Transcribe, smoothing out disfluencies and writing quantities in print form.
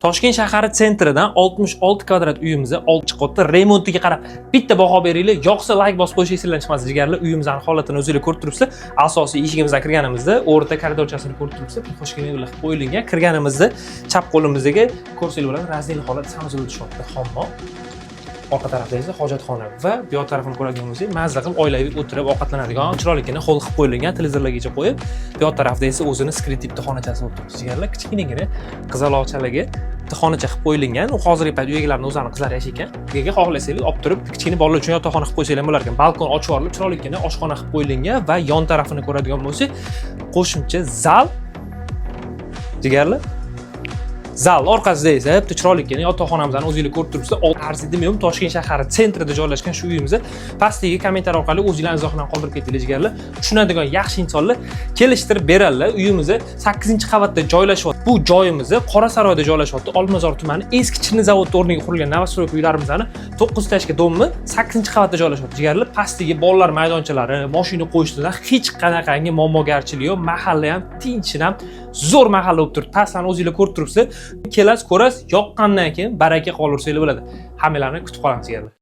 Toshkent shahari sentridan 66 kvadrat uyimizni 6 qavatda remontiga qarab bitta baho beringlar. Yo'qsa like bosib qo'yish esingizdan chiqmasin jigarlar. Uyimizning holatini o'zingizlar ko'rib turibsizlar. Asosiy eshigimizdan kirganimizda o'rta koridorchasini ko'rib turibsizlar. Xo'shgina mebellar qilib qo'yilgan. Kirganimizda chap qo'limizga ko'rsanglar bo'ladi. Razdel holat sanuzil tushyapti. Xommo. Orqa tarafda esa hojatxona va bu yoq tarafini ko'radigan bo'lsak, mazza qilib oilaviy o'tirib ovqatlanadigan chiroyligina hol qilib qo'yilgan, televizorlargacha qo'yib, bu yoq tarafda esa o'zini skrit tipda xonachasi bo'lib turibdi. Jigarlar kichkinagina qizaloqchaligi xonacha qilib qo'yilgan. U hozirgi payt uygalarning o'zlarining qizlari yashaykan. Uyga xohlasangiz olib turib, kichkina bolalar uchun yotoqxona qilib qo'ysangiz ham bo'lar ekan. Balkon ochib yuborilib, chiroyligina oshxona qilib qo'yilgan va yon tarafini ko'radigan bo'lsak, qo'shimcha zal. Jigarlar zal orqasida esa bitta chiroyligina yotoqxonamizni o'zingizlar ko'rib turibsizlar. Arziydi men Toshkent shahari sentrida joylashgan shu uyimizni pastdagi kommentariy orqali o'zingizlar izohlarni qoldirib ketinglar jigarlar. Tushunadigan yaxshi insonlar kelishtirib beradilar. Uyimizni 8-qavatda joylashyapti. Bu joyimizni Qorasaroyda joylashyapti. Olmazor tumani eski chini zavodda o'rniga qurilgan Novostroy uylarimizni 9 tashka domni 8-qavatda joylashyapti jigarlar. Pastdagi bolalar maydonchalari, mashina qo'yishdan hech qanaqangi muammogarchilik yo'q. Mahalla ham tinchdan zo'r mahalla bo'lib turibdi. Pastlarni o'zingizlar ko'rib turibsizlar. Kelasiz, ko'rasiz, yoqqandan keyin baraka qoldirsanglar bo'ladi. Hammalarni kutib qolamiz jigarlar.